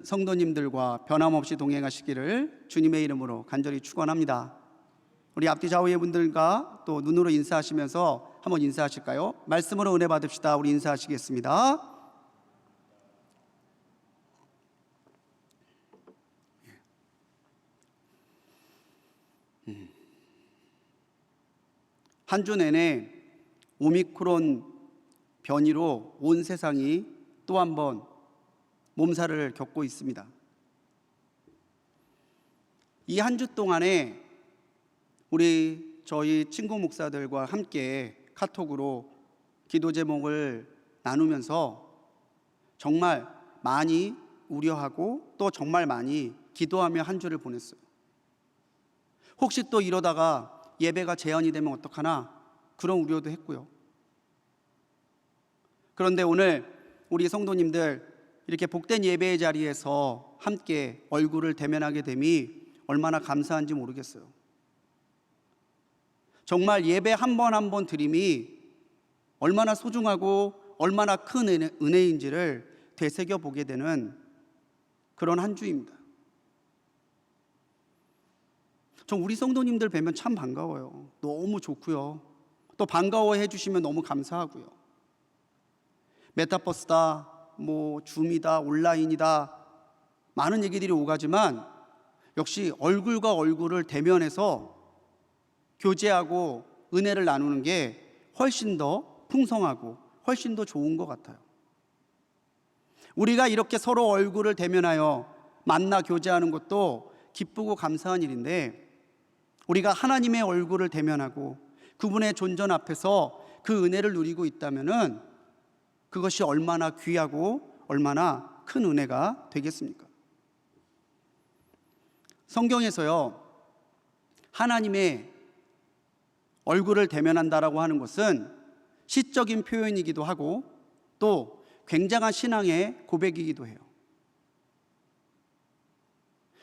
성도님들과 변함없이 동행하시기를 주님의 이름으로 간절히 축원합니다. 우리 앞뒤 좌우의 분들과 또 눈으로 인사하시면서 한번 인사하실까요? 말씀으로 은혜 받읍시다. 우리 인사하시겠습니다. 한 주 내내 오미크론 변이로 온 세상이 또 한 번 몸살을 겪고 있습니다. 이 한 주 동안에 저희 친구 목사들과 함께 카톡으로 기도 제목을 나누면서 정말 많이 우려하고 또 정말 많이 기도하며 한 주를 보냈어요. 혹시 또 이러다가 예배가 제한이 되면 어떡하나 그런 우려도 했고요. 그런데 오늘 우리 성도님들 이렇게 복된 예배의 자리에서 함께 얼굴을 대면하게 됨이 얼마나 감사한지 모르겠어요. 정말 예배 한 번 한 번 드림이 얼마나 소중하고 얼마나 큰 은혜인지를 되새겨보게 되는 그런 한 주입니다. 저 우리 성도님들 뵈면 참 반가워요. 너무 좋고요. 또 반가워해 주시면 너무 감사하고요. 메타버스다, 줌이다, 온라인이다 많은 얘기들이 오가지만 역시 얼굴과 얼굴을 대면해서 교제하고 은혜를 나누는 게 훨씬 더 풍성하고 훨씬 더 좋은 것 같아요. 우리가 이렇게 서로 얼굴을 대면하여 만나 교제하는 것도 기쁘고 감사한 일인데 우리가 하나님의 얼굴을 대면하고 그분의 존전 앞에서 그 은혜를 누리고 있다면은 그것이 얼마나 귀하고 얼마나 큰 은혜가 되겠습니까? 성경에서요, 하나님의 얼굴을 대면한다라고 하는 것은 시적인 표현이기도 하고 또 굉장한 신앙의 고백이기도 해요.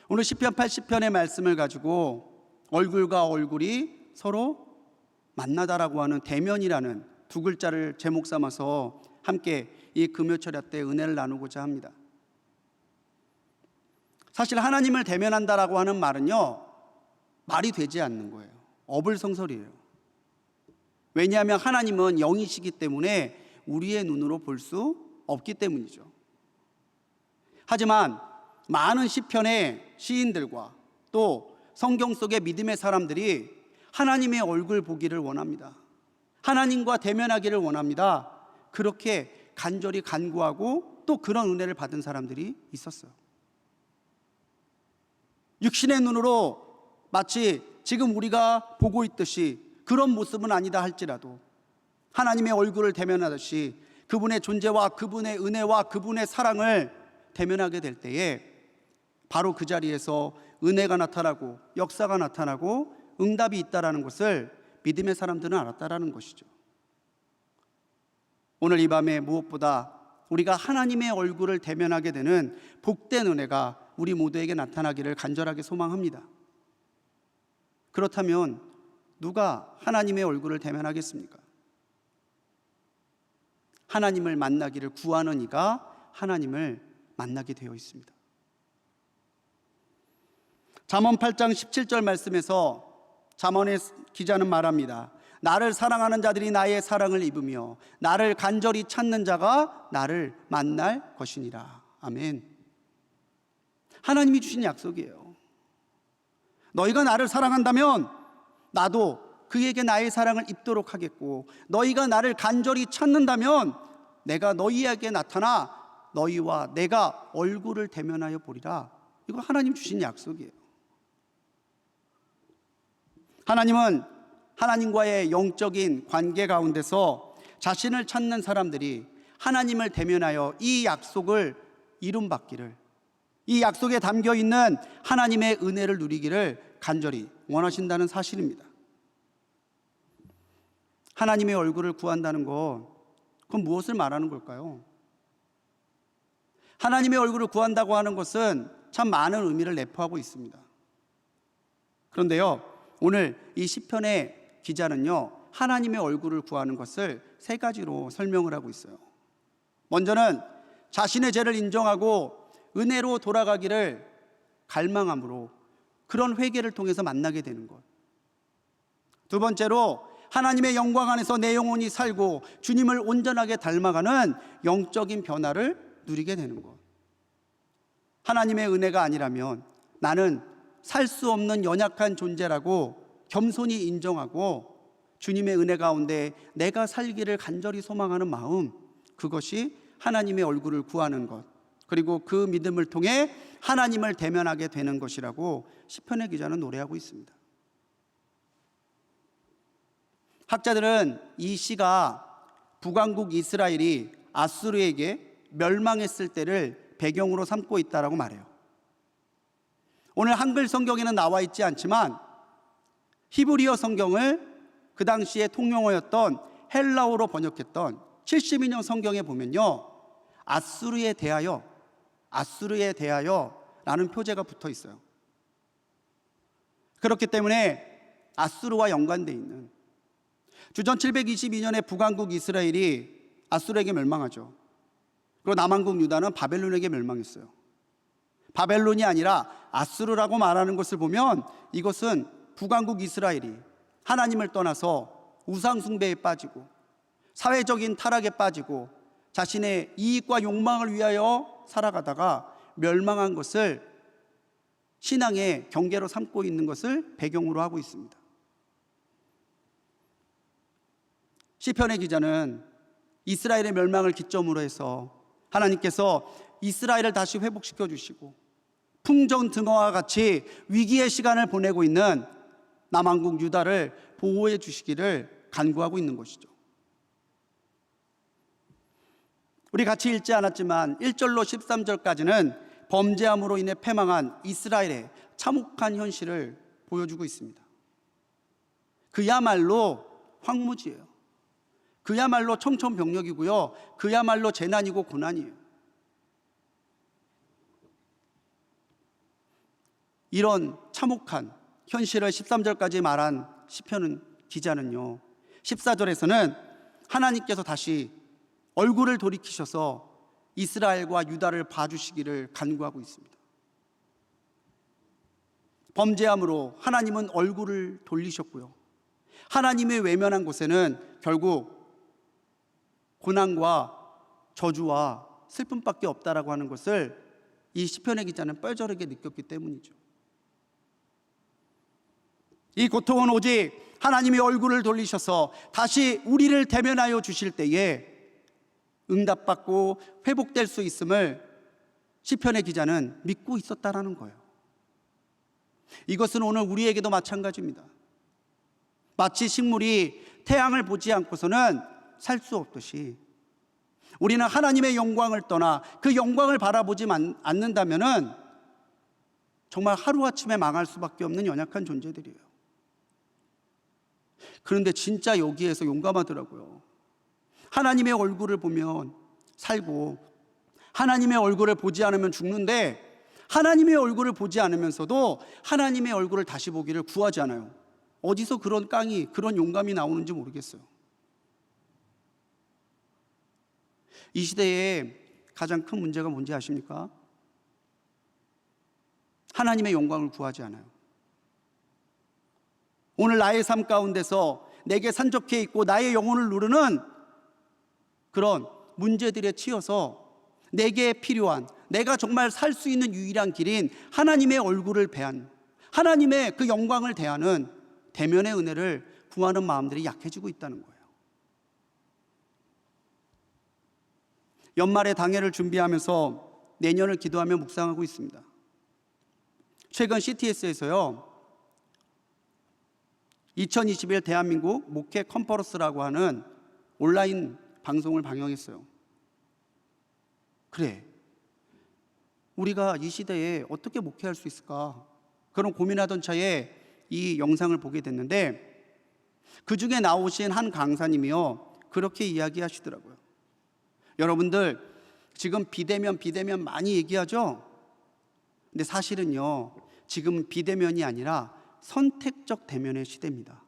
오늘 시편 80편의 말씀을 가지고 얼굴과 얼굴이 서로 만나다라고 하는 대면이라는 두 글자를 제목 삼아서 함께 이 금요철야 때 은혜를 나누고자 합니다. 사실 하나님을 대면한다라고 하는 말은요, 말이 되지 않는 거예요. 어불성설이에요. 왜냐하면 하나님은 영이시기 때문에 우리의 눈으로 볼 수 없기 때문이죠. 하지만 많은 시편의 시인들과 또 성경 속의 믿음의 사람들이 하나님의 얼굴 보기를 원합니다. 하나님과 대면하기를 원합니다. 그렇게 간절히 간구하고 또 그런 은혜를 받은 사람들이 있었어요. 육신의 눈으로 마치 지금 우리가 보고 있듯이 그런 모습은 아니다 할지라도 하나님의 얼굴을 대면하듯이 그분의 존재와 그분의 은혜와 그분의 사랑을 대면하게 될 때에 바로 그 자리에서 은혜가 나타나고 역사가 나타나고 응답이 있다라는 것을 믿음의 사람들은 알았다라는 것이죠. 오늘 이 밤에 무엇보다 우리가 하나님의 얼굴을 대면하게 되는 복된 은혜가 우리 모두에게 나타나기를 간절하게 소망합니다. 그렇다면 누가 하나님의 얼굴을 대면하겠습니까? 하나님을 만나기를 구하는 이가 하나님을 만나게 되어 있습니다. 잠언 8장 17절 말씀에서 잠언의 기자는 말합니다. 나를 사랑하는 자들이 나의 사랑을 입으며 나를 간절히 찾는 자가 나를 만날 것이니라. 아멘. 하나님이 주신 약속이에요. 너희가 나를 사랑한다면 나도 그에게 나의 사랑을 입도록 하겠고, 너희가 나를 간절히 찾는다면 내가 너희에게 나타나 너희와 내가 얼굴을 대면하여 보리라. 이거 하나님 주신 약속이에요. 하나님은 하나님과의 영적인 관계 가운데서 자신을 찾는 사람들이 하나님을 대면하여 이 약속을 이룸받기를, 이 약속에 담겨있는 하나님의 은혜를 누리기를 간절히 원하신다는 사실입니다. 하나님의 얼굴을 구한다는 것, 그건 무엇을 말하는 걸까요? 하나님의 얼굴을 구한다고 하는 것은 참 많은 의미를 내포하고 있습니다. 그런데요, 오늘 이 시편의 기자는요, 하나님의 얼굴을 구하는 것을 세 가지로 설명을 하고 있어요. 먼저는 자신의 죄를 인정하고 은혜로 돌아가기를 갈망함으로 그런 회개를 통해서 만나게 되는 것. 두 번째로 하나님의 영광 안에서 내 영혼이 살고 주님을 온전하게 닮아가는 영적인 변화를 누리게 되는 것. 하나님의 은혜가 아니라면 나는 살 수 없는 연약한 존재라고 겸손히 인정하고 주님의 은혜 가운데 내가 살기를 간절히 소망하는 마음, 그것이 하나님의 얼굴을 구하는 것, 그리고 그 믿음을 통해 하나님을 대면하게 되는 것이라고 시편의 기자는 노래하고 있습니다. 학자들은 이 시가 북왕국 이스라엘이 아수르에게 멸망했을 때를 배경으로 삼고 있다라고 말해요. 오늘 한글 성경에는 나와 있지 않지만 히브리어 성경을 그 당시에 통용어였던 헬라어로 번역했던 72년 성경에 보면요, 아수르에 대하여 라는 표제가 붙어 있어요. 그렇기 때문에 아수르와 연관되어 있는, 주전 722년에 북왕국 이스라엘이 아수르에게 멸망하죠. 그리고 남왕국 유다는 바벨론에게 멸망했어요. 바벨론이 아니라 아수르라고 말하는 것을 보면 이것은 북왕국 이스라엘이 하나님을 떠나서 우상 숭배에 빠지고 사회적인 타락에 빠지고 자신의 이익과 욕망을 위하여 살아가다가 멸망한 것을 신앙의 경계로 삼고 있는 것을 배경으로 하고 있습니다. 시편의 기자는 이스라엘의 멸망을 기점으로 해서 하나님께서 이스라엘을 다시 회복시켜 주시고 풍전등화와 같이 위기의 시간을 보내고 있는 남왕국 유다를 보호해 주시기를 간구하고 있는 것이죠. 우리 같이 읽지 않았지만 1절로 13절까지는 범죄함으로 인해 패망한 이스라엘의 참혹한 현실을 보여주고 있습니다. 그야말로 황무지예요. 그야말로 청천벽력이고요, 그야말로 재난이고 고난이에요. 이런 참혹한 현실을 13절까지 말한 시편 기자는요, 14절에서는 하나님께서 다시 얼굴을 돌이키셔서 이스라엘과 유다를 봐주시기를 간구하고 있습니다. 범죄함으로 하나님은 얼굴을 돌리셨고요, 하나님의 외면한 곳에는 결국 고난과 저주와 슬픔밖에 없다라고 하는 것을 이 시편의 기자는 뻘저르게 느꼈기 때문이죠. 이 고통은 오직 하나님의 얼굴을 돌리셔서 다시 우리를 대면하여 주실 때에 응답받고 회복될 수 있음을 시편의 기자는 믿고 있었다라는 거예요. 이것은 오늘 우리에게도 마찬가지입니다. 마치 식물이 태양을 보지 않고서는 살 수 없듯이 우리는 하나님의 영광을 떠나 그 영광을 바라보지 않는다면 정말 하루아침에 망할 수밖에 없는 연약한 존재들이에요. 그런데 진짜 여기에서 용감하더라고요. 하나님의 얼굴을 보면 살고 하나님의 얼굴을 보지 않으면 죽는데, 하나님의 얼굴을 보지 않으면서도 하나님의 얼굴을 다시 보기를 구하지 않아요. 어디서 그런 깡이, 그런 용감이 나오는지 모르겠어요. 이 시대에 가장 큰 문제가 뭔지 아십니까? 하나님의 영광을 구하지 않아요. 오늘 나의 삶 가운데서 내게 산적해 있고 나의 영혼을 누르는 그런 문제들에 치여서 내게 필요한, 내가 정말 살 수 있는 유일한 길인 하나님의 얼굴을 배한, 하나님의 그 영광을 대하는 대면의 은혜를 구하는 마음들이 약해지고 있다는 거예요. 연말에 당회를 준비하면서 내년을 기도하며 묵상하고 있습니다. 최근 CTS에서요 2021 대한민국 목회 컨퍼런스라고 하는 온라인 방송을 방영했어요. 그래, 우리가 이 시대에 어떻게 목회할 수 있을까, 그런 고민하던 차에 이 영상을 보게 됐는데, 그 중에 나오신 한 강사님이요 그렇게 이야기하시더라고요. 여러분들 지금 비대면 많이 얘기하죠? 근데 사실은요 지금 비대면이 아니라 선택적 대면의 시대입니다.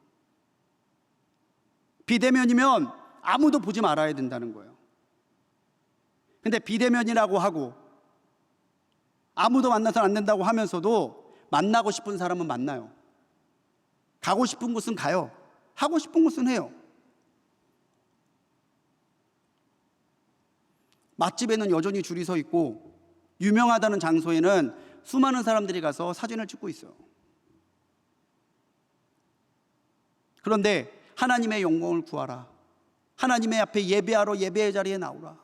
비대면이면 아무도 보지 말아야 된다는 거예요. 근데 비대면이라고 하고 아무도 만나서는 안 된다고 하면서도 만나고 싶은 사람은 만나요. 가고 싶은 곳은 가요. 하고 싶은 곳은 해요. 맛집에는 여전히 줄이 서 있고 유명하다는 장소에는 수많은 사람들이 가서 사진을 찍고 있어요. 그런데 하나님의 영광을 구하라. 하나님의 앞에 예배하러 예배의 자리에 나오라.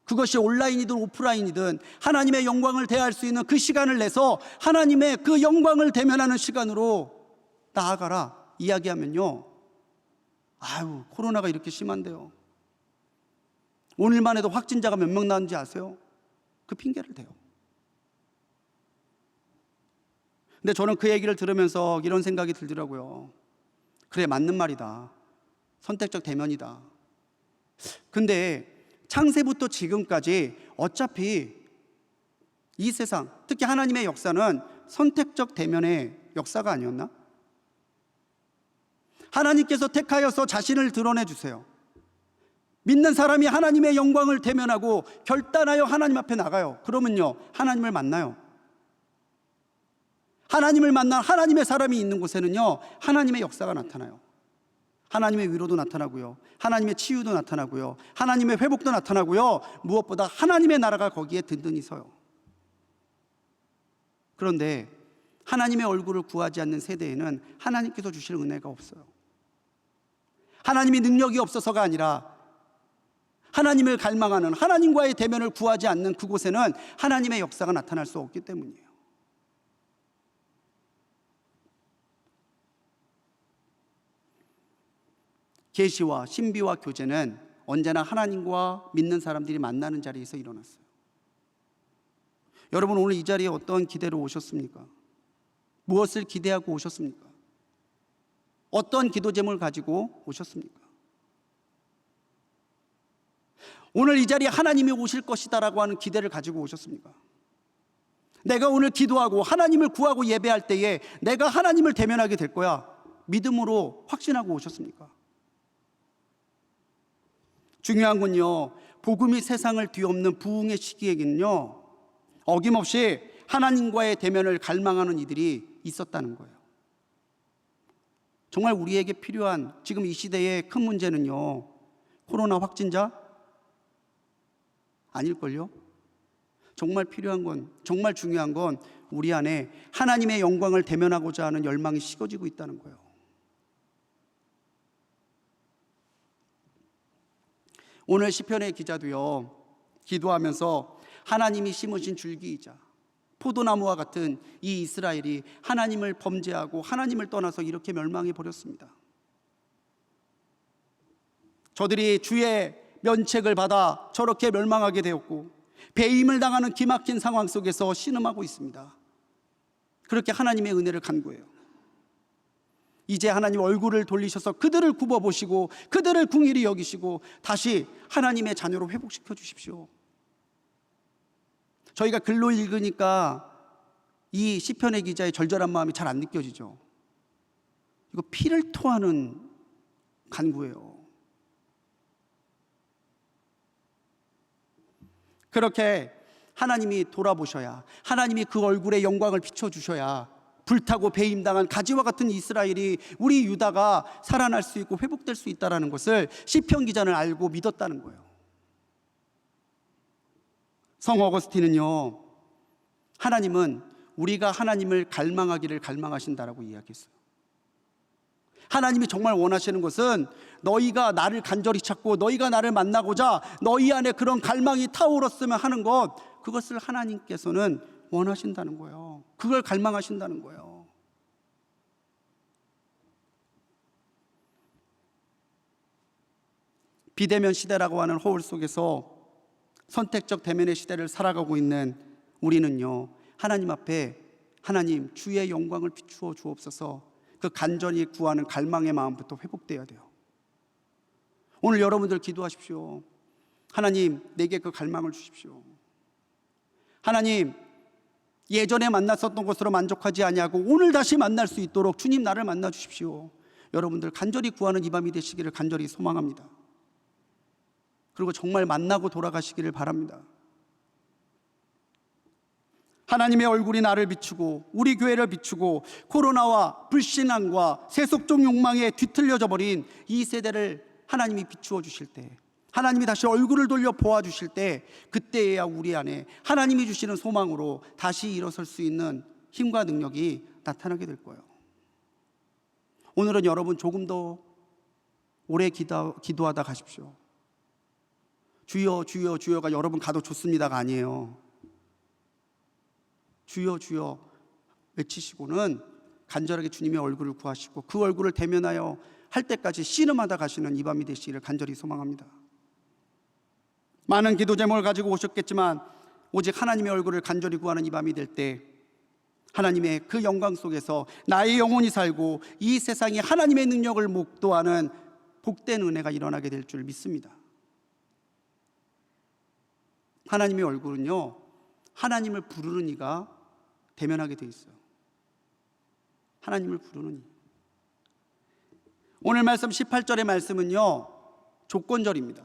그것이 온라인이든 오프라인이든 하나님의 영광을 대할 수 있는 그 시간을 내서 하나님의 그 영광을 대면하는 시간으로 나아가라 이야기하면요, 아유, 코로나가 이렇게 심한데요, 오늘만 해도 확진자가 몇 명 나왔는지 아세요? 그 핑계를 대요. 근데 저는 그 얘기를 들으면서 이런 생각이 들더라고요. 그래, 맞는 말이다. 선택적 대면이다. 근데 창세부터 지금까지 어차피 이 세상, 특히 하나님의 역사는 선택적 대면의 역사가 아니었나? 하나님께서 택하여서 자신을 드러내 주세요. 믿는 사람이 하나님의 영광을 대면하고 결단하여 하나님 앞에 나가요. 그러면요, 하나님을 만나요. 하나님을 만난 하나님의 사람이 있는 곳에는요, 하나님의 역사가 나타나요. 하나님의 위로도 나타나고요, 하나님의 치유도 나타나고요, 하나님의 회복도 나타나고요, 무엇보다 하나님의 나라가 거기에 든든히 서요. 그런데 하나님의 얼굴을 구하지 않는 세대에는 하나님께서 주실 은혜가 없어요. 하나님이 능력이 없어서가 아니라 하나님을 갈망하는, 하나님과의 대면을 구하지 않는 그곳에는 하나님의 역사가 나타날 수 없기 때문이에요. 계시와 신비와 교제는 언제나 하나님과 믿는 사람들이 만나는 자리에서 일어났어요. 여러분, 오늘 이 자리에 어떤 기대로 오셨습니까? 무엇을 기대하고 오셨습니까? 어떤 기도 제목을 가지고 오셨습니까? 오늘 이 자리에 하나님이 오실 것이다라고 하는 기대를 가지고 오셨습니까? 내가 오늘 기도하고 하나님을 구하고 예배할 때에 내가 하나님을 대면하게 될 거야, 믿음으로 확신하고 오셨습니까? 중요한 건요, 복음이 세상을 뒤엎는 부흥의 시기에는요, 어김없이 하나님과의 대면을 갈망하는 이들이 있었다는 거예요. 정말 우리에게 필요한 지금 이 시대의 큰 문제는요, 코로나 확진자? 아닐걸요? 정말 필요한 건, 정말 중요한 건 우리 안에 하나님의 영광을 대면하고자 하는 열망이 식어지고 있다는 거예요. 오늘 시편의 기자도요, 기도하면서 하나님이 심으신 줄기이자 포도나무와 같은 이 이스라엘이 하나님을 범죄하고 하나님을 떠나서 이렇게 멸망해 버렸습니다. 저들이 주의 면책을 받아 저렇게 멸망하게 되었고 배임을 당하는 기막힌 상황 속에서 신음하고 있습니다. 그렇게 하나님의 은혜를 간구해요. 이제 하나님 얼굴을 돌리셔서 그들을 굽어보시고 그들을 긍휼히 여기시고 다시 하나님의 자녀로 회복시켜 주십시오. 저희가 글로 읽으니까 이 시편의 기자의 절절한 마음이 잘 안 느껴지죠. 이거 피를 토하는 간구예요. 그렇게 하나님이 돌아보셔야, 하나님이 그 얼굴에 영광을 비춰주셔야 불타고 배임당한 가지와 같은 이스라엘이, 우리 유다가 살아날 수 있고 회복될 수 있다는 것을 시편 기자는 알고 믿었다는 거예요. 성 어거스틴은요, 하나님은 우리가 하나님을 갈망하기를 갈망하신다라고 이야기했어요. 하나님이 정말 원하시는 것은 너희가 나를 간절히 찾고 너희가 나를 만나고자 너희 안에 그런 갈망이 타오르었으면 하는 것, 그것을 하나님께서는 원하신다는 거예요. 그걸 갈망하신다는 거예요. 비대면 시대라고 하는 허울 속에서 선택적 대면의 시대를 살아가고 있는 우리는요, 하나님 앞에 하나님 주의 영광을 비추어 주옵소서, 그 간절히 구하는 갈망의 마음부터 회복되어야 돼요. 오늘 여러분들 기도하십시오. 하나님, 내게 그 갈망을 주십시오. 하나님, 예전에 만났었던 것으로 만족하지 아니하고 오늘 다시 만날 수 있도록 주님 나를 만나 주십시오. 여러분들 간절히 구하는 이 밤이 되시기를 간절히 소망합니다. 그리고 정말 만나고 돌아가시기를 바랍니다. 하나님의 얼굴이 나를 비추고 우리 교회를 비추고 코로나와 불신앙과 세속적 욕망에 뒤틀려져 버린 이 세대를 하나님이 비추어 주실 때, 하나님이 다시 얼굴을 돌려 보아 주실 때, 그때야 우리 안에 하나님이 주시는 소망으로 다시 일어설 수 있는 힘과 능력이 나타나게 될 거예요. 오늘은 여러분 조금 더 오래 기도하다 가십시오. 주여 주여 주여가 여러분 가도 좋습니다가 아니에요. 주여 주여 외치시고는 간절하게 주님의 얼굴을 구하시고 그 얼굴을 대면하여 할 때까지 씨름하다 가시는 이 밤이 되시기를 간절히 소망합니다. 많은 기도 제목을 가지고 오셨겠지만 오직 하나님의 얼굴을 간절히 구하는 이 밤이 될 때 하나님의 그 영광 속에서 나의 영혼이 살고 이 세상이 하나님의 능력을 목도하는 복된 은혜가 일어나게 될 줄 믿습니다. 하나님의 얼굴은요, 하나님을 부르는 이가 대면하게 돼 있어요. 하나님을 부르는 이. 오늘 말씀 18절의 말씀은요, 조건절입니다.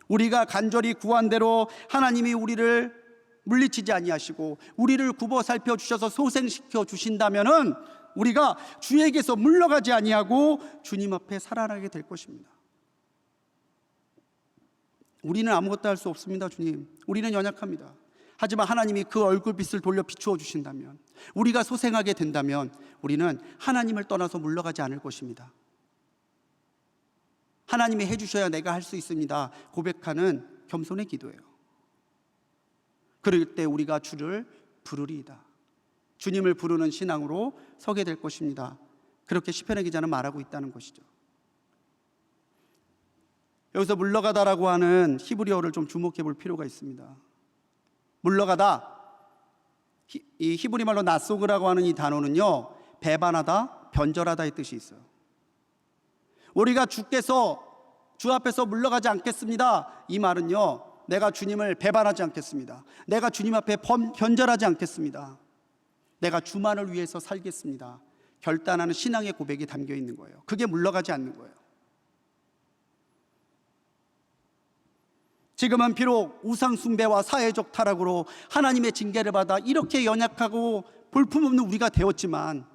우리가 간절히 구한 대로 하나님이 우리를 물리치지 아니하시고 우리를 굽어 살펴주셔서 소생시켜 주신다면은 우리가 주에게서 물러가지 아니하고 주님 앞에 살아나게 될 것입니다. 우리는 아무것도 할 수 없습니다. 주님, 우리는 연약합니다. 하지만 하나님이 그 얼굴빛을 돌려 비추어 주신다면, 우리가 소생하게 된다면 우리는 하나님을 떠나서 물러가지 않을 것입니다. 하나님이 해주셔야 내가 할 수 있습니다 고백하는 겸손의 기도예요. 그럴 때 우리가 주를 부르리이다, 주님을 부르는 신앙으로 서게 될 것입니다. 그렇게 시편의 기자는 말하고 있다는 것이죠. 여기서 물러가다라고 하는 히브리어를 좀 주목해 볼 필요가 있습니다. 물러가다, 이 히브리 말로 나소그라고 하는 이 단어는요, 배반하다, 변절하다의 뜻이 있어요. 우리가 주께서 주 앞에서 물러가지 않겠습니다, 이 말은요, 내가 주님을 배반하지 않겠습니다, 내가 주님 앞에 변절하지 않겠습니다, 내가 주만을 위해서 살겠습니다, 결단하는 신앙의 고백이 담겨 있는 거예요. 그게 물러가지 않는 거예요. 지금은 비록 우상 숭배와 사회적 타락으로 하나님의 징계를 받아 이렇게 연약하고 볼품없는 우리가 되었지만,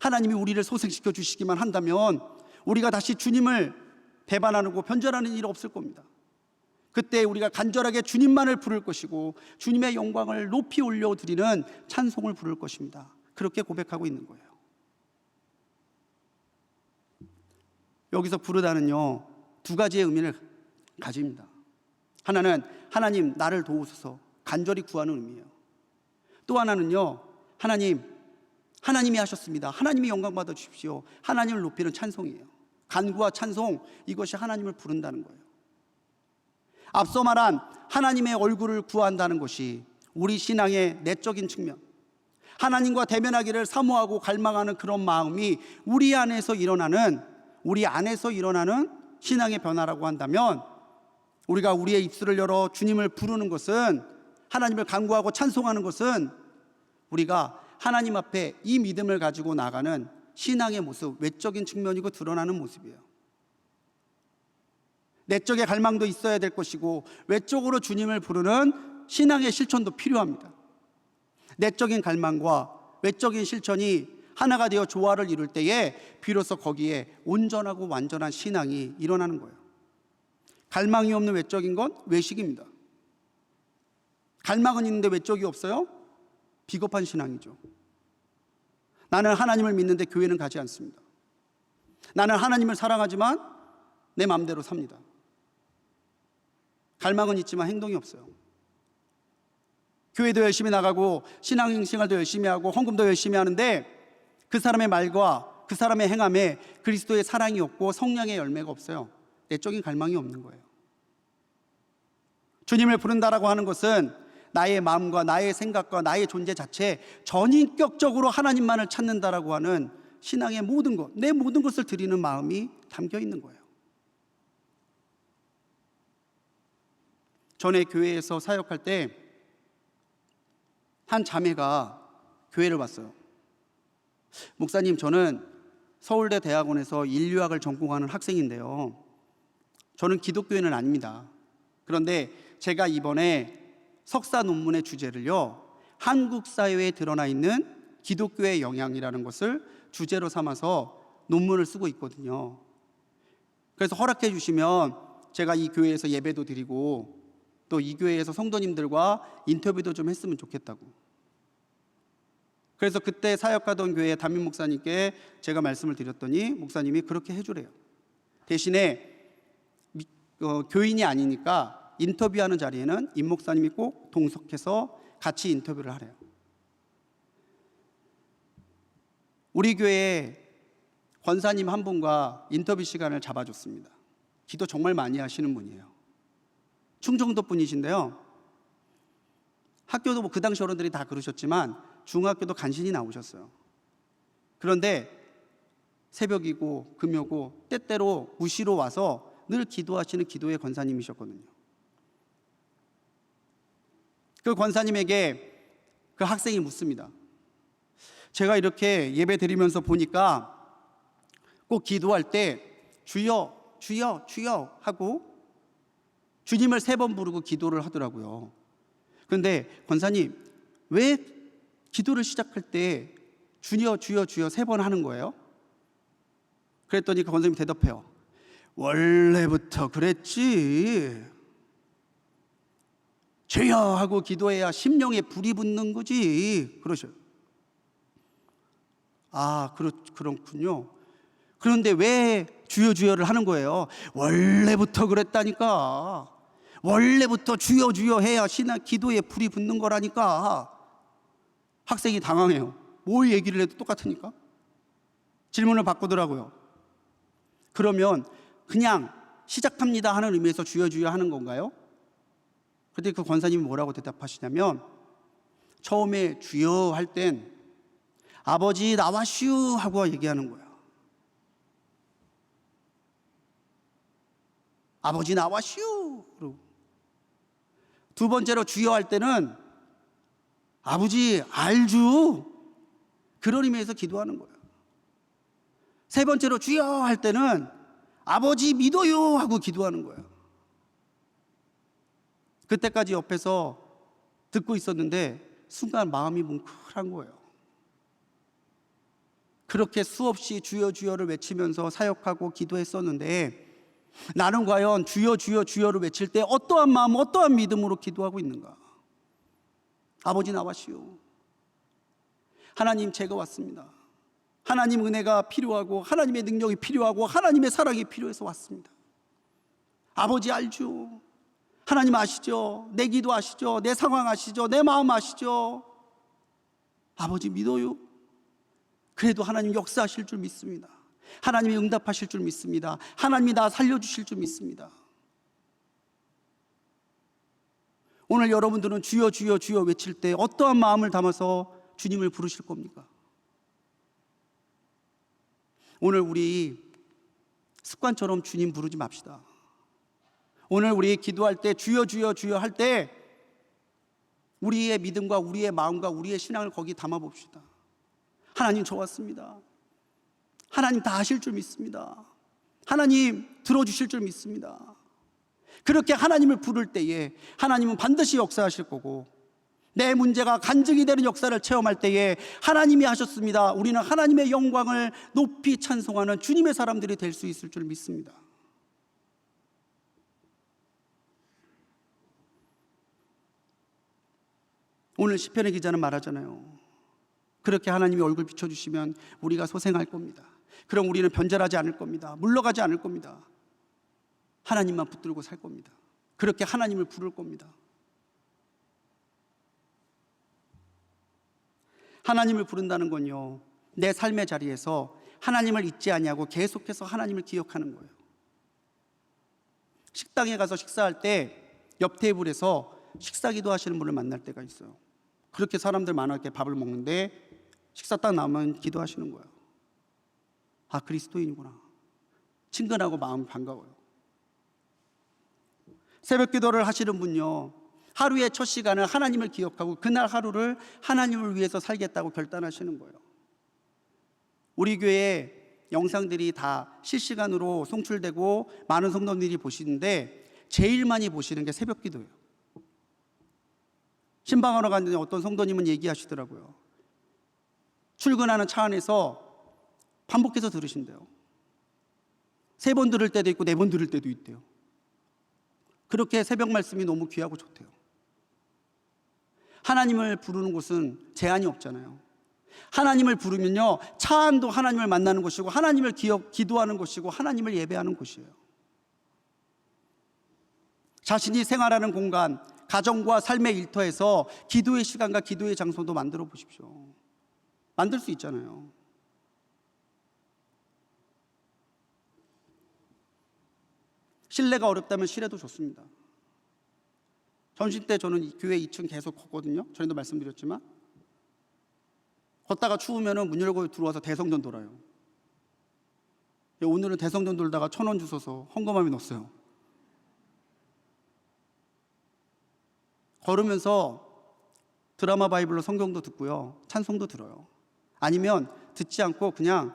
하나님이 우리를 소생시켜 주시기만 한다면 우리가 다시 주님을 배반하고 변절하는 일 없을 겁니다. 그때 우리가 간절하게 주님만을 부를 것이고 주님의 영광을 높이 올려드리는 찬송을 부를 것입니다. 그렇게 고백하고 있는 거예요. 여기서 부르다는요, 두 가지의 의미를 가집니다. 하나는 하나님 나를 도우소서, 간절히 구하는 의미예요. 또 하나는요, 하나님이 하셨습니다, 하나님이 영광 받아 주십시오, 하나님을 높이는 찬송이에요. 간구와 찬송, 이것이 하나님을 부른다는 거예요. 앞서 말한 하나님의 얼굴을 구한다는 것이 우리 신앙의 내적인 측면, 하나님과 대면하기를 사모하고 갈망하는 그런 마음이 우리 안에서 일어나는 신앙의 변화라고 한다면, 우리가 우리의 입술을 열어 주님을 부르는 것은, 하나님을 간구하고 찬송하는 것은 우리가 하나님 앞에 이 믿음을 가지고 나가는 신앙의 모습, 외적인 측면이고 드러나는 모습이에요. 내적의 갈망도 있어야 될 것이고 외적으로 주님을 부르는 신앙의 실천도 필요합니다. 내적인 갈망과 외적인 실천이 하나가 되어 조화를 이룰 때에 비로소 거기에 온전하고 완전한 신앙이 일어나는 거예요. 갈망이 없는 외적인 건 외식입니다. 갈망은 있는데 외적이 없어요? 비겁한 신앙이죠. 나는 하나님을 믿는데 교회는 가지 않습니다. 나는 하나님을 사랑하지만 내 마음대로 삽니다. 갈망은 있지만 행동이 없어요. 교회도 열심히 나가고 신앙생활도 열심히 하고 헌금도 열심히 하는데 그 사람의 말과 그 사람의 행함에 그리스도의 사랑이 없고 성령의 열매가 없어요. 내적인 갈망이 없는 거예요. 주님을 부른다라고 하는 것은 나의 마음과 나의 생각과 나의 존재 자체 전인격적으로 하나님만을 찾는다라고 하는 신앙의 모든 것, 내 모든 것을 드리는 마음이 담겨 있는 거예요. 전에 교회에서 사역할 때 한 자매가 교회를 왔어요. 목사님, 저는 서울대 대학원에서 인류학을 전공하는 학생인데요, 저는 기독교인은 아닙니다. 그런데 제가 이번에 석사 논문의 주제를요, 한국 사회에 드러나 있는 기독교의 영향이라는 것을 주제로 삼아서 논문을 쓰고 있거든요. 그래서 허락해 주시면 제가 이 교회에서 예배도 드리고 또 이 교회에서 성도님들과 인터뷰도 좀 했으면 좋겠다고. 그래서 그때 사역하던 교회 담임 목사님께 제가 말씀을 드렸더니 목사님이 그렇게 해주래요. 대신에 교인이 아니니까 인터뷰하는 자리에는 임 목사님이 꼭 동석해서 같이 인터뷰를 하래요. 우리 교회에 권사님 한 분과 인터뷰 시간을 잡아줬습니다. 기도 정말 많이 하시는 분이에요. 충청도 분이신데요, 학교도 뭐 그 당시 어른들이 다 그러셨지만 중학교도 간신히 나오셨어요. 그런데 새벽이고 금요고 때때로 무시로 와서 늘 기도하시는 기도의 권사님이셨거든요. 그 권사님에게 그 학생이 묻습니다. 제가 이렇게 예배 드리면서 보니까 꼭 기도할 때 주여 주여 주여 하고 주님을 3번 부르고 기도를 하더라고요. 그런데 권사님, 왜 기도를 시작할 때 주여 주여 주여 3번 하는 거예요? 그랬더니 그 권사님이 대답해요. 원래부터 그랬지. 주여 하고 기도해야 심령에 불이 붙는 거지. 그러셔요. 아, 그렇군요. 그런데 왜 주여 주여를 하는 거예요? 원래부터 그랬다니까. 원래부터 주여 주여 해야 신앙 기도에 불이 붙는 거라니까. 학생이 당황해요. 뭘 얘기를 해도 똑같으니까. 질문을 바꾸더라고요. 그러면 그냥 시작합니다 하는 의미에서 주여 주여 하는 건가요? 그런데 그 권사님이 뭐라고 대답하시냐면, 처음에 주여 할 땐 아버지 나와슈 하고 얘기하는 거야. 아버지 나와슈. 두 번째로 주여 할 때는 아버지 알주, 그런 의미에서 기도하는 거예요. 세 번째로 주여 할 때는 아버지 믿어요 하고 기도하는 거예요. 그때까지 옆에서 듣고 있었는데 순간 마음이 뭉클한 거예요. 그렇게 수없이 주여 주여를 외치면서 사역하고 기도했었는데, 나는 과연 주여 주여 주여를 외칠 때 어떠한 마음, 어떠한 믿음으로 기도하고 있는가? 아버지 나와시오. 하나님, 제가 왔습니다. 하나님 은혜가 필요하고 하나님의 능력이 필요하고 하나님의 사랑이 필요해서 왔습니다. 아버지 알죠. 하나님 아시죠. 내 기도 아시죠. 내 상황 아시죠. 내 마음 아시죠. 아버지 믿어요. 그래도 하나님 역사하실 줄 믿습니다. 하나님이 응답하실 줄 믿습니다. 하나님이 나 살려주실 줄 믿습니다. 오늘 여러분들은 주여 주여 주여 외칠 때 어떠한 마음을 담아서 주님을 부르실 겁니까? 오늘 우리 습관처럼 주님 부르지 맙시다. 오늘 우리 기도할 때 주여 주여 주여 할 때 우리의 믿음과 우리의 마음과 우리의 신앙을 거기 담아 봅시다. 하나님 저 왔습니다. 하나님 다 하실 줄 믿습니다. 하나님 들어주실 줄 믿습니다. 그렇게 하나님을 부를 때에 하나님은 반드시 역사하실 거고, 내 문제가 간증이 되는 역사를 체험할 때에 하나님이 하셨습니다. 우리는 하나님의 영광을 높이 찬송하는 주님의 사람들이 될 수 있을 줄 믿습니다. 오늘 시편의 기자는 말하잖아요. 그렇게 하나님이 얼굴 비춰주시면 우리가 소생할 겁니다. 그럼 우리는 변절하지 않을 겁니다. 물러가지 않을 겁니다. 하나님만 붙들고 살 겁니다. 그렇게 하나님을 부를 겁니다. 하나님을 부른다는 건요, 내 삶의 자리에서 하나님을 잊지 아니하고 계속해서 하나님을 기억하는 거예요. 식당에 가서 식사할 때 옆 테이블에서 식사기도 하시는 분을 만날 때가 있어요. 그렇게 사람들 많게 밥을 먹는데 식사 딱 나오면 기도하시는 거예요. 아, 그리스도인이구나. 친근하고 마음이 반가워요. 새벽 기도를 하시는 분요, 하루의 첫 시간을 하나님을 기억하고 그날 하루를 하나님을 위해서 살겠다고 결단하시는 거예요. 우리 교회 영상들이 다 실시간으로 송출되고 많은 성도님들이 보시는데 제일 많이 보시는 게 새벽 기도예요. 신방하러 갔는데 어떤 성도님은 얘기하시더라고요. 출근하는 차 안에서 반복해서 들으신대요. 3번 들을 때도 있고 4번 들을 때도 있대요. 그렇게 새벽 말씀이 너무 귀하고 좋대요. 하나님을 부르는 곳은 제한이 없잖아요. 하나님을 부르면요, 차 안도 하나님을 만나는 곳이고 하나님을 기도하는 곳이고 하나님을 예배하는 곳이에요. 자신이 생활하는 공간, 가정과 삶의 일터에서 기도의 시간과 기도의 장소도 만들어 보십시오. 만들 수 있잖아요. 실내가 어렵다면 실외도 좋습니다. 점심 때 저는 교회 2층 계속 걷거든요. 전에도 말씀드렸지만 걷다가 추우면 문 열고 들어와서 대성전 돌아요. 오늘은 대성전 돌다가 1,000원 주셔서 헌금함에 넣었어요. 걸으면서 드라마 바이블로 성경도 듣고요, 찬송도 들어요. 아니면 듣지 않고 그냥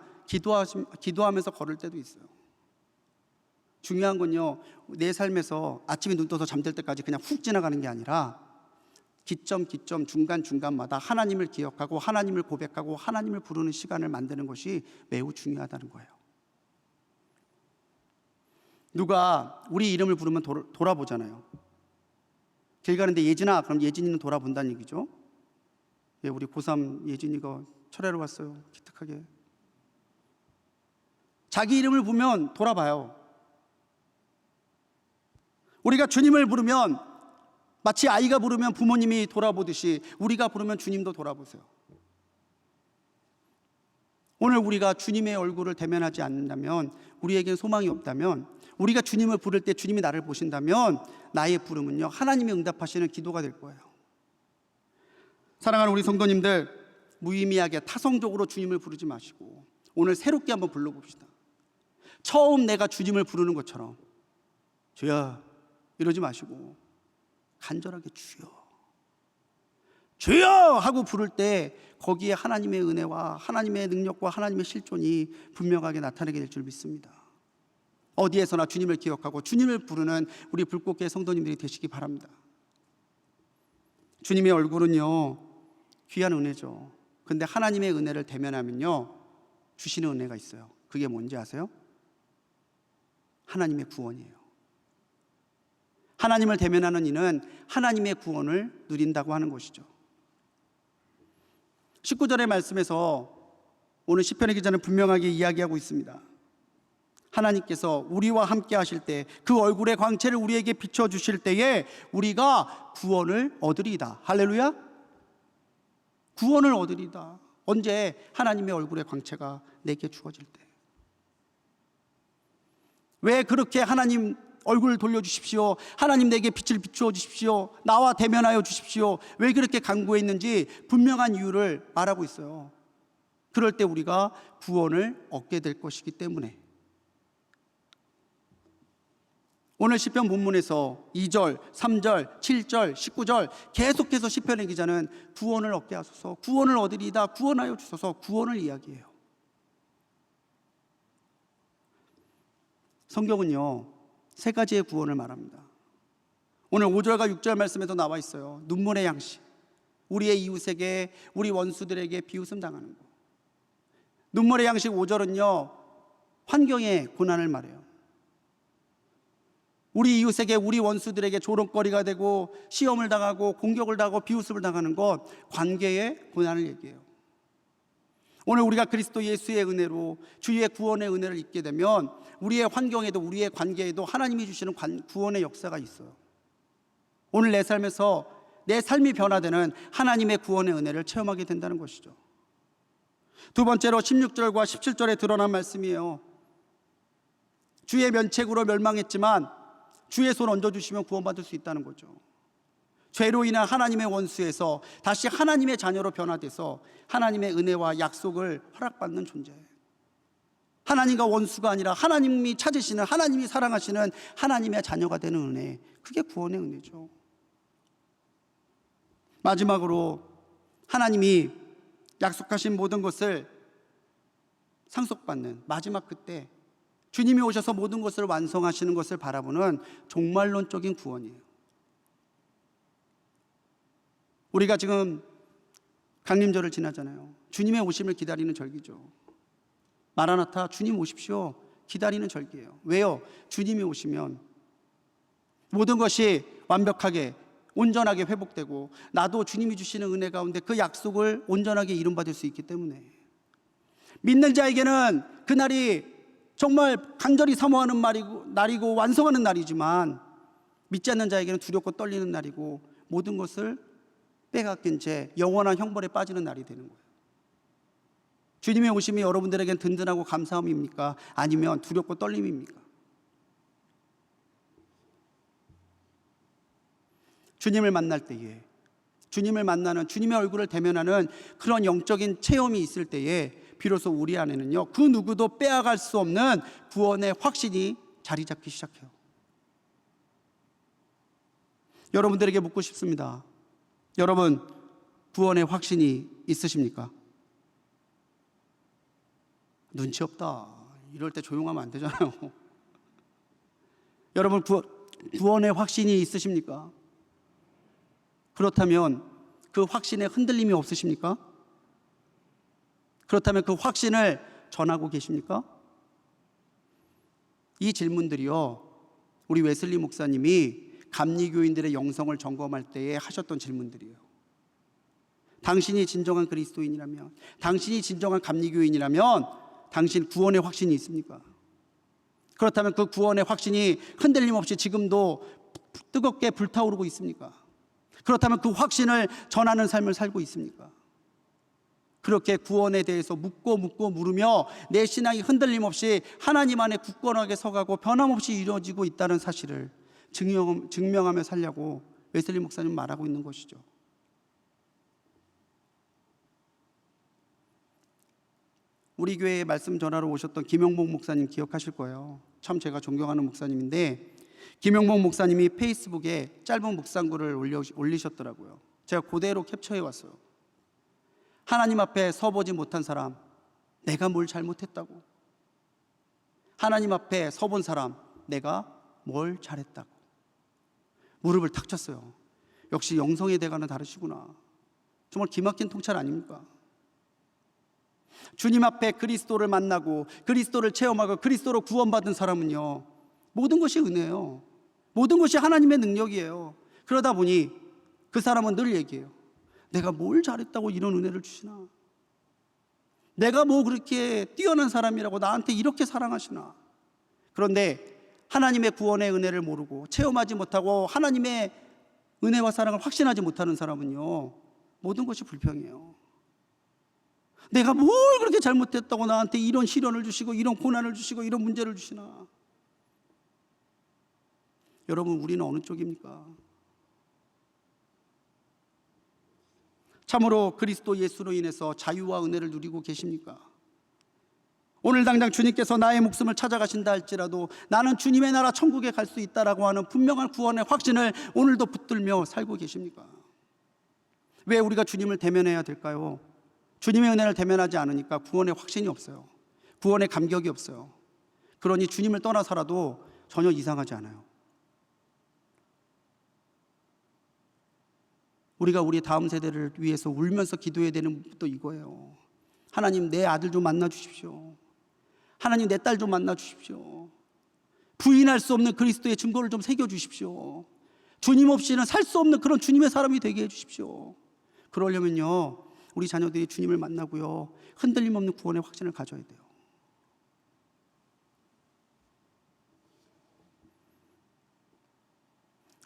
기도하면서 걸을 때도 있어요. 중요한 건요, 내 삶에서 아침에 눈 떠서 잠들 때까지 그냥 훅 지나가는 게 아니라 기점 중간중간마다 하나님을 기억하고 하나님을 고백하고 하나님을 부르는 시간을 만드는 것이 매우 중요하다는 거예요. 누가 우리 이름을 부르면 돌아보잖아요. 길 가는데 예진아, 그럼 예진이는 돌아본다는 얘기죠. 예, 우리 고3 예진이가 철회로 왔어요. 기특하게. 자기 이름을 부르면 돌아봐요. 우리가 주님을 부르면 마치 아이가 부르면 부모님이 돌아보듯이 우리가 부르면 주님도 돌아보세요. 오늘 우리가 주님의 얼굴을 대면하지 않는다면, 우리에겐 소망이 없다면, 우리가 주님을 부를 때 주님이 나를 보신다면 나의 부름은요, 하나님이 응답하시는 기도가 될 거예요. 사랑하는 우리 성도님들, 무의미하게 타성적으로 주님을 부르지 마시고 오늘 새롭게 한번 불러봅시다. 처음 내가 주님을 부르는 것처럼 주여 이러지 마시고 간절하게 주여 주여 하고 부를 때 거기에 하나님의 은혜와 하나님의 능력과 하나님의 실존이 분명하게 나타나게 될 줄 믿습니다. 어디에서나 주님을 기억하고 주님을 부르는 우리 불꽃교회 성도님들이 되시기 바랍니다. 주님의 얼굴은요, 귀한 은혜죠. 근데 하나님의 은혜를 대면하면요, 주시는 은혜가 있어요. 그게 뭔지 아세요? 하나님의 구원이에요. 하나님을 대면하는 이는 하나님의 구원을 누린다고 하는 것이죠. 19절의 말씀에서 오늘 시편의 기자는 분명하게 이야기하고 있습니다. 하나님께서 우리와 함께 하실 때, 그 얼굴의 광채를 우리에게 비춰주실 때에 우리가 구원을 얻으리이다. 할렐루야. 구원을 얻으리이다. 언제? 하나님의 얼굴의 광채가 내게 주어질 때. 왜 그렇게 하나님 얼굴을 돌려주십시오, 하나님 내게 빛을 비추어 주십시오, 나와 대면하여 주십시오, 왜 그렇게 간구했는지 분명한 이유를 말하고 있어요. 그럴 때 우리가 구원을 얻게 될 것이기 때문에. 오늘 시편 본문에서 2절, 3절, 7절, 19절 계속해서 시편의 기자는 구원을 얻게 하소서, 구원을 얻으리이다, 구원하여 주소서, 구원을 이야기해요. 성경은요, 3가지의 구원을 말합니다. 오늘 5절과 6절 말씀에도 나와 있어요. 눈물의 양식, 우리의 이웃에게, 우리 원수들에게 비웃음 당하는 것. 눈물의 양식 5절은요, 환경의 고난을 말해요. 우리 이웃에게, 우리 원수들에게 조롱거리가 되고 시험을 당하고 공격을 당하고 비웃음을 당하는 것, 관계의 고난을 얘기해요. 오늘 우리가 그리스도 예수의 은혜로 주의 구원의 은혜를 입게 되면 우리의 환경에도 우리의 관계에도 하나님이 주시는 구원의 역사가 있어요. 오늘 내 삶에서 내 삶이 변화되는 하나님의 구원의 은혜를 체험하게 된다는 것이죠. 두 번째로 16절과 17절에 드러난 말씀이에요. 주의 면책으로 멸망했지만 주의 손 얹어주시면 구원받을 수 있다는 거죠. 죄로 인한 하나님의 원수에서 다시 하나님의 자녀로 변화돼서 하나님의 은혜와 약속을 허락받는 존재. 하나님과 원수가 아니라 하나님이 찾으시는, 하나님이 사랑하시는 하나님의 자녀가 되는 은혜, 그게 구원의 은혜죠. 마지막으로 하나님이 약속하신 모든 것을 상속받는 마지막 그때 주님이 오셔서 모든 것을 완성하시는 것을 바라보는 종말론적인 구원이에요. 우리가 지금 강림절을 지나잖아요. 주님의 오심을 기다리는 절기죠. 마라나타, 주님 오십시오 기다리는 절기예요. 왜요? 주님이 오시면 모든 것이 완벽하게 온전하게 회복되고 나도 주님이 주시는 은혜 가운데 그 약속을 온전하게 이룸받을 수 있기 때문에 믿는 자에게는 그날이 정말 간절히 사모하는 날이고 완성하는 날이지만 믿지 않는 자에게는 두렵고 떨리는 날이고 모든 것을 빼앗긴 채 영원한 형벌에 빠지는 날이 되는 거예요. 주님의 오심이 여러분들에겐 든든하고 감사함입니까? 아니면 두렵고 떨림입니까? 주님을 만날 때에, 주님을 만나는, 주님의 얼굴을 대면하는 그런 영적인 체험이 있을 때에 비로소 우리 안에는요, 그 누구도 빼앗갈 수 없는 구원의 확신이 자리 잡기 시작해요. 여러분들에게 묻고 싶습니다. 여러분, 구원의 확신이 있으십니까? 눈치 없다. 이럴 때 조용하면 안 되잖아요. 여러분, 구원의 확신이 있으십니까? 그렇다면 그 확신에 흔들림이 없으십니까? 그렇다면 그 확신을 전하고 계십니까? 이 질문들이요, 우리 웨슬리 목사님이 감리교인들의 영성을 점검할 때에 하셨던 질문들이에요. 당신이 진정한 그리스도인이라면, 당신이 진정한 감리교인이라면 당신 구원의 확신이 있습니까? 그렇다면 그 구원의 확신이 흔들림 없이 지금도 뜨겁게 불타오르고 있습니까? 그렇다면 그 확신을 전하는 삶을 살고 있습니까? 그렇게 구원에 대해서 묻고 물으며 내 신앙이 흔들림 없이 하나님 안에 굳건하게 서가고 변함없이 이루어지고 있다는 사실을 증명하며 살려고 웨슬리 목사님 말하고 있는 것이죠. 우리 교회에 말씀 전하러 오셨던 김영복 목사님 기억하실 거예요. 참 제가 존경하는 목사님인데 김영복 목사님이 페이스북에 짧은 묵상글을 올리셨더라고요. 제가 그대로 캡처해 왔어요. 하나님 앞에 서보지 못한 사람, 내가 뭘 잘못했다고. 하나님 앞에 서본 사람, 내가 뭘 잘했다고. 무릎을 탁 쳤어요. 역시 영성의 대가는 다르시구나. 정말 기막힌 통찰 아닙니까? 주님 앞에 그리스도를 만나고 그리스도를 체험하고 그리스도로 구원받은 사람은요, 모든 것이 은혜예요. 모든 것이 하나님의 능력이에요. 그러다 보니 그 사람은 늘 얘기해요. 내가 뭘 잘했다고 이런 은혜를 주시나? 내가 뭐 그렇게 뛰어난 사람이라고 나한테 이렇게 사랑하시나? 그런데 하나님의 구원의 은혜를 모르고 체험하지 못하고 하나님의 은혜와 사랑을 확신하지 못하는 사람은요, 모든 것이 불평이에요. 내가 뭘 그렇게 잘못했다고 나한테 이런 시련을 주시고 이런 고난을 주시고 이런 문제를 주시나? 여러분, 우리는 어느 쪽입니까? 참으로 그리스도 예수로 인해서 자유와 은혜를 누리고 계십니까? 오늘 당장 주님께서 나의 목숨을 찾아가신다 할지라도 나는 주님의 나라 천국에 갈 수 있다라고 하는 분명한 구원의 확신을 오늘도 붙들며 살고 계십니까? 왜 우리가 주님을 대면해야 될까요? 주님의 은혜를 대면하지 않으니까 구원의 확신이 없어요. 구원의 감격이 없어요. 그러니 주님을 떠나서라도 전혀 이상하지 않아요. 우리가 우리 다음 세대를 위해서 울면서 기도해야 되는 것도 이거예요. 하나님, 내 아들 좀 만나 주십시오. 하나님, 내 딸 좀 만나 주십시오. 부인할 수 없는 그리스도의 증거를 좀 새겨 주십시오. 주님 없이는 살 수 없는 그런 주님의 사람이 되게 해 주십시오. 그러려면요, 우리 자녀들이 주님을 만나고요, 흔들림 없는 구원의 확신을 가져야 돼요.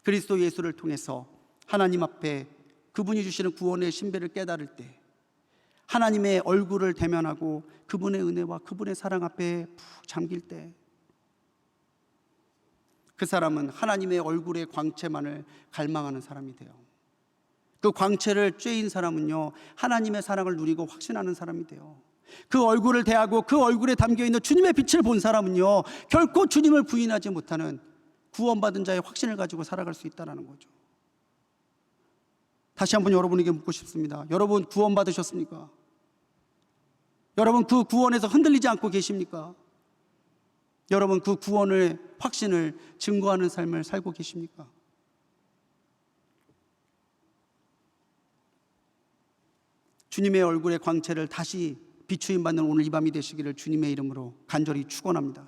그리스도 예수를 통해서 하나님 앞에 그분이 주시는 구원의 신비를 깨달을 때, 하나님의 얼굴을 대면하고 그분의 은혜와 그분의 사랑 앞에 푹 잠길 때, 그 사람은 하나님의 얼굴의 광채만을 갈망하는 사람이 돼요. 그 광채를 쬐인 사람은요, 하나님의 사랑을 누리고 확신하는 사람이 돼요. 그 얼굴을 대하고 그 얼굴에 담겨있는 주님의 빛을 본 사람은요, 결코 주님을 부인하지 못하는 구원받은 자의 확신을 가지고 살아갈 수 있다는 거죠. 다시 한번 여러분에게 묻고 싶습니다. 여러분, 구원받으셨습니까? 여러분, 그 구원에서 흔들리지 않고 계십니까? 여러분, 그 구원의 확신을 증거하는 삶을 살고 계십니까? 주님의 얼굴의 광채를 다시 비추임 받는 오늘 이 밤이 되시기를 주님의 이름으로 간절히 축원합니다.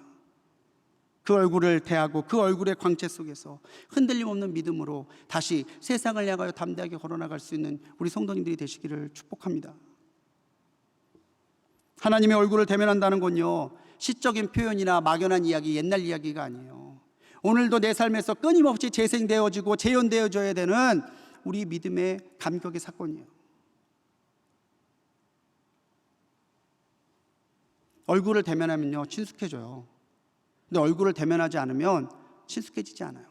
그 얼굴을 대하고 그 얼굴의 광채 속에서 흔들림 없는 믿음으로 다시 세상을 향하여 담대하게 걸어나갈 수 있는 우리 성도님들이 되시기를 축복합니다. 하나님의 얼굴을 대면한다는 건요, 시적인 표현이나 막연한 이야기, 옛날 이야기가 아니에요. 오늘도 내 삶에서 끊임없이 재생되어지고 재현되어져야 되는 우리 믿음의 감격의 사건이에요. 얼굴을 대면하면요, 친숙해져요. 근데 얼굴을 대면하지 않으면 친숙해지지 않아요.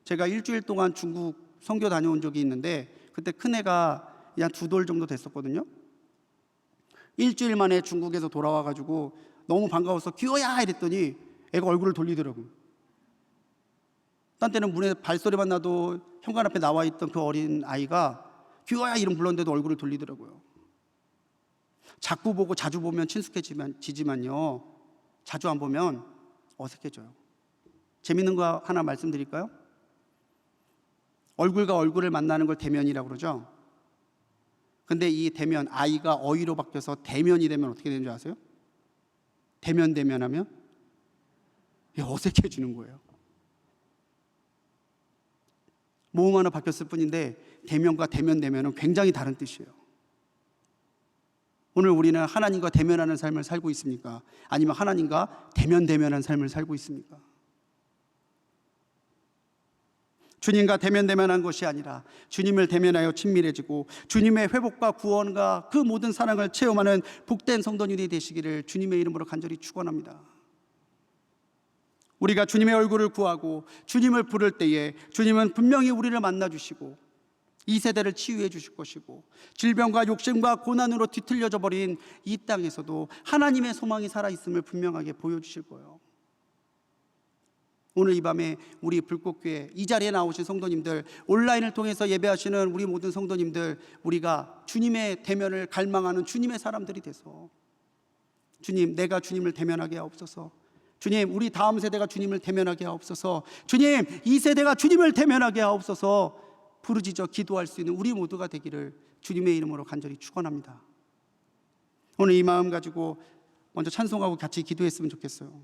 제가 일주일 동안 중국 선교 다녀온 적이 있는데, 그때 큰애가 한 2돌 정도 됐었거든요. 일주일 만에 중국에서 돌아와가지고 너무 반가워서 규호야 이랬더니 애가 얼굴을 돌리더라고요. 딴 때는 문에 발소리만 나도 현관 앞에 나와 있던 그 어린 아이가 규호야 이름 불렀는데도 얼굴을 돌리더라고요. 자꾸 보고 자주 보면 친숙해지지만요, 자주 안 보면 어색해져요. 재밌는 거 하나 말씀드릴까요? 얼굴과 얼굴을 만나는 걸 대면이라고 그러죠. 근데 이 대면, 아이가 어휘로 바뀌어서 대면이 되면 어떻게 되는 줄 아세요? 대면하면 어색해지는 거예요. 모음 하나 바뀌었을 뿐인데 대면과 대면은 굉장히 다른 뜻이에요. 오늘 우리는 하나님과 대면하는 삶을 살고 있습니까? 아니면 하나님과 대면하는 삶을 살고 있습니까? 주님과 대면한 것이 아니라 주님을 대면하여 친밀해지고 주님의 회복과 구원과 그 모든 사랑을 체험하는 복된 성도님이 되시기를 주님의 이름으로 간절히 축원합니다. 우리가 주님의 얼굴을 구하고 주님을 부를 때에 주님은 분명히 우리를 만나주시고 이 세대를 치유해 주실 것이고, 질병과 욕심과 고난으로 뒤틀려져 버린 이 땅에서도 하나님의 소망이 살아있음을 분명하게 보여주실 거예요. 오늘 이 밤에 우리 불꽃교회 이 자리에 나오신 성도님들, 온라인을 통해서 예배하시는 우리 모든 성도님들, 우리가 주님의 대면을 갈망하는 주님의 사람들이 돼서, 주님, 내가 주님을 대면하게 하옵소서. 주님, 우리 다음 세대가 주님을 대면하게 하옵소서. 주님, 이 세대가 주님을 대면하게 하옵소서. 부르짖어 기도할 수 있는 우리 모두가 되기를 주님의 이름으로 간절히 축원합니다. 오늘 이 마음 가지고 먼저 찬송하고 같이 기도했으면 좋겠어요.